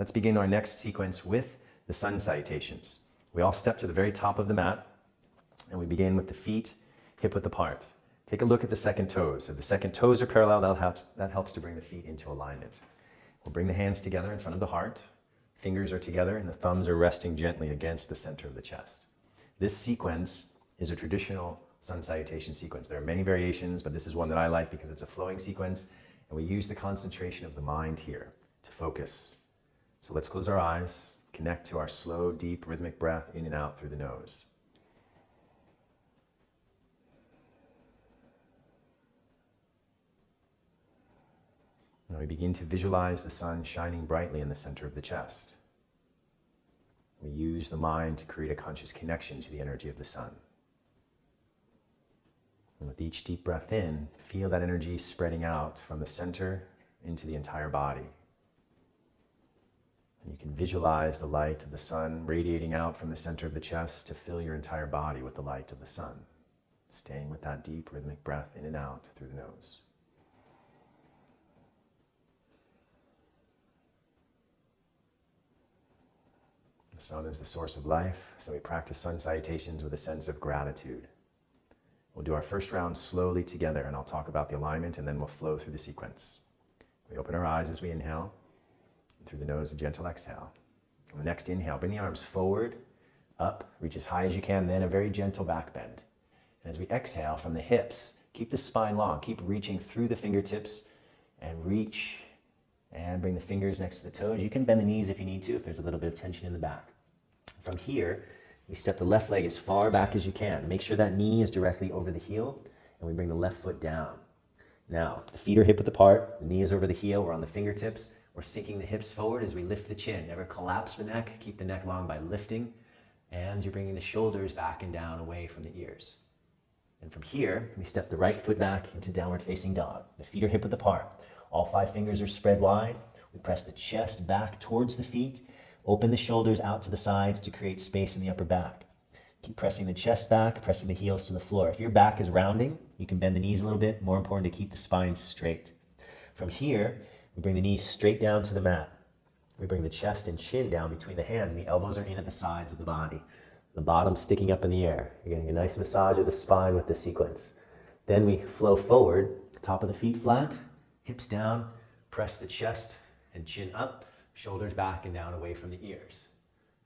Let's begin our next sequence with the Sun Salutations. We all step to the very top of the mat, and we begin with the feet hip-width apart. Take a look at the second toes. If the second toes are parallel, that helps to bring the feet into alignment. We'll bring the hands together in front of the heart. Fingers are together, and the thumbs are resting gently against the center of the chest. This sequence is a traditional Sun Salutation sequence. There are many variations, but this is one that I like because it's a flowing sequence, and we use the concentration of the mind here to focus. So let's close our eyes, connect to our slow, deep, rhythmic breath in and out through the nose. Now we begin to visualize the sun shining brightly in the center of the chest. We use the mind to create a conscious connection to the energy of the sun. And with each deep breath in, feel that energy spreading out from the center into the entire body. And you can visualize the light of the sun radiating out from the center of the chest to fill your entire body with the light of the sun, staying with that deep rhythmic breath in and out through the nose. The sun is the source of life, so we practice Sun Salutations with a sense of gratitude. We'll do our first round slowly together, and I'll talk about the alignment, and then we'll flow through the sequence. We open our eyes as we inhale. Through the nose, a gentle exhale. On the next inhale, bring the arms forward, up, reach as high as you can, then a very gentle back bend. And as we exhale from the hips, keep the spine long, keep reaching through the fingertips and reach and bring the fingers next to the toes. You can bend the knees if you need to, if there's a little bit of tension in the back. From here, we step the left leg as far back as you can. Make sure that knee is directly over the heel, and we bring the left foot down. Now, the feet are hip-width apart, the knee is over the heel, we're on the fingertips. We're sinking the hips forward as we lift the chin. Never collapse the neck. Keep the neck long by lifting. And you're bringing the shoulders back and down away from the ears. And from here, we step the right foot back into downward facing dog. The feet are hip-width apart. All 5 fingers are spread wide. We press the chest back towards the feet. Open the shoulders out to the sides to create space in the upper back. Keep pressing the chest back, pressing the heels to the floor. If your back is rounding, you can bend the knees a little bit. More important to keep the spine straight. From here, we bring the knees straight down to the mat. We bring the chest and chin down between the hands, and the elbows are in at the sides of the body. The bottom sticking up in the air. You're getting a nice massage of the spine with this sequence. Then we flow forward, top of the feet flat, hips down, press the chest and chin up, shoulders back and down away from the ears.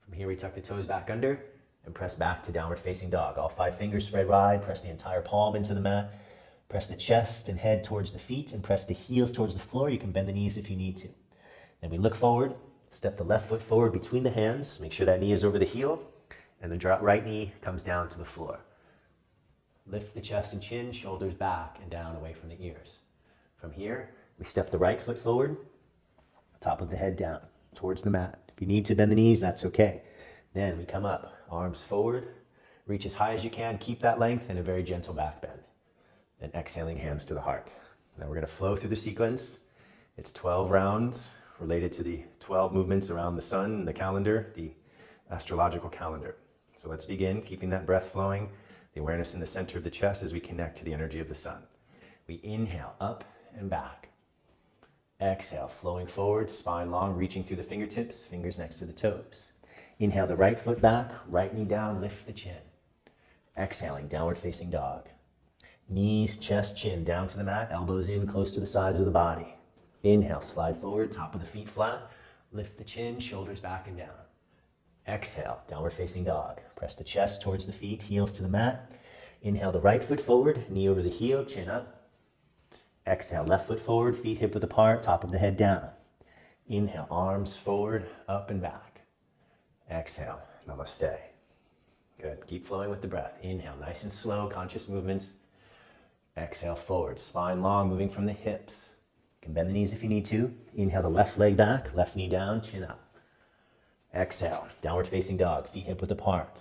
From here we tuck the toes back under and press back to downward facing dog. All 5 fingers spread wide, press the entire palm into the mat. Press the chest and head towards the feet and press the heels towards the floor. You can bend the knees if you need to. Then we look forward, step the left foot forward between the hands. Make sure that knee is over the heel, and the right knee comes down to the floor. Lift the chest and chin, shoulders back and down away from the ears. From here, we step the right foot forward, top of the head down towards the mat. If you need to bend the knees, that's okay. Then we come up, arms forward, reach as high as you can, keep that length, and a very gentle back bend. And exhaling, hands to the heart. Now we're going to flow through the sequence. It's 12 rounds related to the 12 movements around the sun, the calendar, the astrological calendar. So let's begin, keeping that breath flowing, the awareness in the center of the chest as we connect to the energy of the sun. We inhale up and back. Exhale, flowing forward, spine long, reaching through the fingertips, fingers next to the toes. Inhale the right foot back, right knee down, lift the chin. Exhaling, downward facing dog. Knees, chest, chin down to the mat, elbows in close to the sides of the body. Inhale, slide forward, top of the feet flat, lift the chin, shoulders back and down. Exhale, downward facing dog. Press the chest towards the feet, heels to the mat. Inhale the right foot forward, knee over the heel, chin up. Exhale, left foot forward, feet hip-width apart, top of the head down. Inhale, arms forward, up and back. Exhale, namaste. Good, keep flowing with the breath. Inhale, nice and slow, conscious movements. Exhale, forward, spine long, moving from the hips. You can bend the knees if you need to. Inhale the left leg back, left knee down, chin up. Exhale, downward facing dog, feet hip-width apart.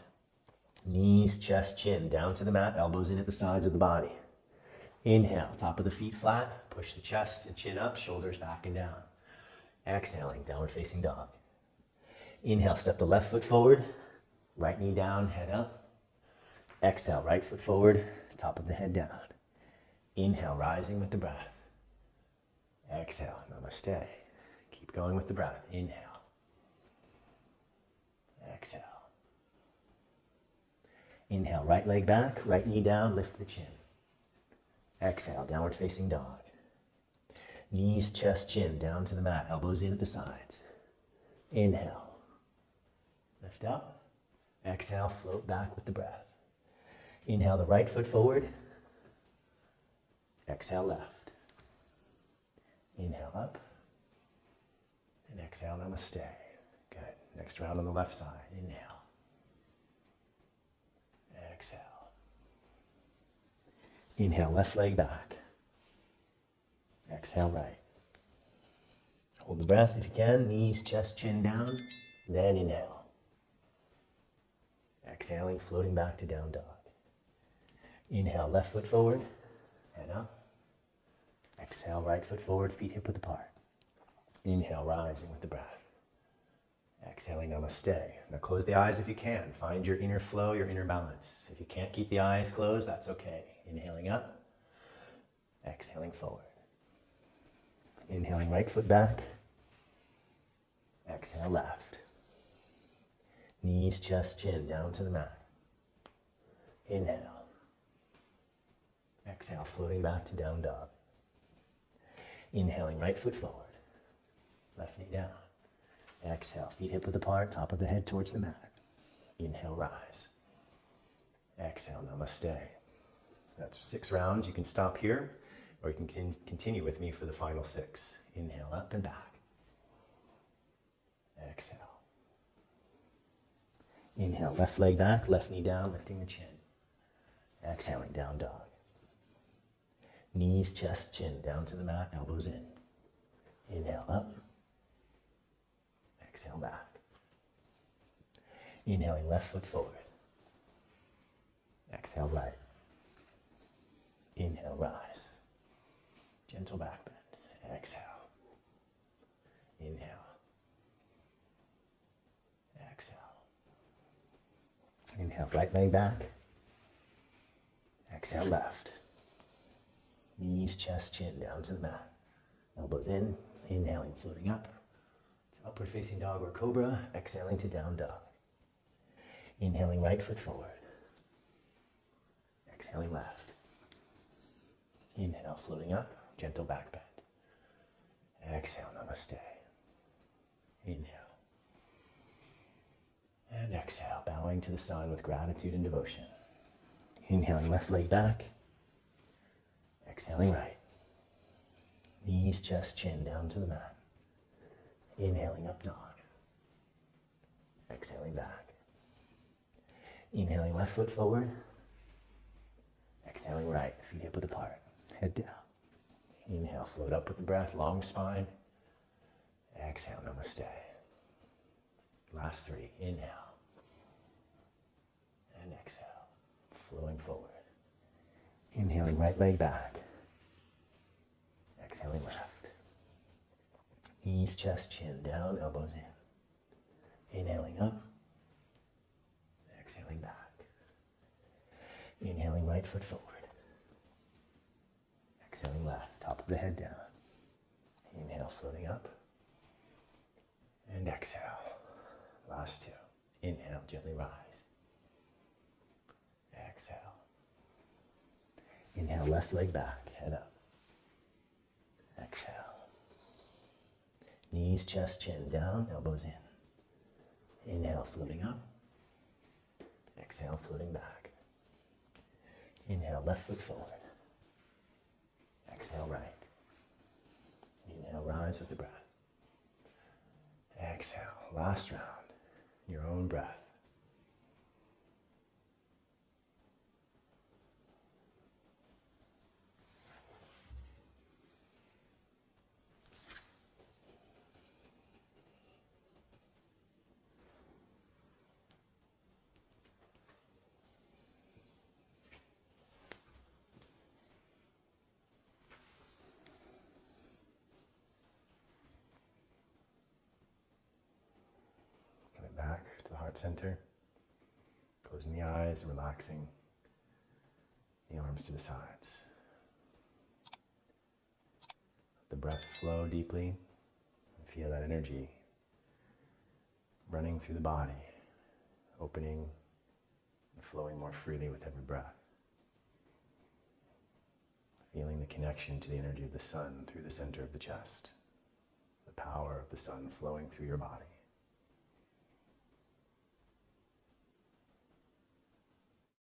Knees, chest, chin, down to the mat, elbows in at the sides of the body. Inhale, top of the feet flat, push the chest and chin up, shoulders back and down. Exhaling, downward facing dog. Inhale, step the left foot forward, right knee down, head up. Exhale, right foot forward, top of the head down. Inhale, rising with the breath. Exhale, namaste. Keep going with the breath. Inhale. Exhale. Inhale, right leg back, right knee down, lift the chin. Exhale, downward facing dog. Knees, chest, chin, down to the mat, elbows in at the sides. Inhale. Lift up. Exhale, float back with the breath. Inhale the right foot forward. Exhale, left. Inhale up. And exhale, namaste. Good. Next round on the left side. Inhale. Exhale. Inhale, left leg back. Exhale, right. Hold the breath if you can. Knees, chest, chin down. Then inhale. Exhaling, floating back to down dog. Inhale, left foot forward. Head up. Exhale, right foot forward, feet hip width apart. Inhale, rising with the breath. Exhaling, namaste. Now close the eyes if you can. Find your inner flow, your inner balance. If you can't keep the eyes closed, that's okay. Inhaling up. Exhaling forward. Inhaling right foot back. Exhale left. Knees, chest, chin down to the mat. Inhale. Exhale, floating back to down dog. Inhaling right foot forward. Left knee down. Exhale, feet hip width apart, top of the head towards the mat. Inhale, rise. Exhale, namaste. That's 6 rounds. You can stop here, or you can continue with me for the final 6. Inhale, up and back. Exhale. Inhale, left leg back, left knee down, lifting the chin. Exhaling, down dog. Knees, chest, chin down to the mat, elbows in. Inhale, up. Exhale, back. Inhaling, left foot forward. Exhale, right. Inhale, rise. Gentle back bend. Exhale. Inhale. Exhale. Inhale, right leg back. Exhale, left. Knees, chest, chin down to the mat. Elbows in. Inhaling, floating up. To upward facing dog or cobra. Exhaling to down dog. Inhaling, right foot forward. Exhaling, left. Inhale, floating up. Gentle back bend. Exhale, namaste. Inhale. And exhale, bowing to the sun with gratitude and devotion. Inhaling, left leg back. Exhaling, right. Knees, chest, chin down to the mat. Inhaling, up dog. Exhaling, back. Inhaling, left foot forward. Exhaling, right. Feet hip width apart. Head down. Inhale, float up with the breath, long spine. Exhale, namaste. Last 3. Inhale. And exhale. Flowing forward. Inhaling, right leg back. Exhaling, left. Knees, chest, chin down, elbows in. Inhaling up. Exhaling back. Inhaling, right foot forward. Exhaling left, top of the head down. Inhale, floating up. And exhale. Last 2. Inhale, gently rise. Exhale. Inhale, left leg back, head up. Exhale. Knees, chest, chin down, elbows in. Inhale, floating up. Exhale, floating back. Inhale, left foot forward. Exhale, right. Inhale, rise with the breath. Exhale, last round, your own breath. Back to the heart center, closing the eyes and relaxing the arms to the sides. Let the breath flow deeply and feel that energy running through the body, opening and flowing more freely with every breath. Feeling the connection to the energy of the sun through the center of the chest, the power of the sun flowing through your body.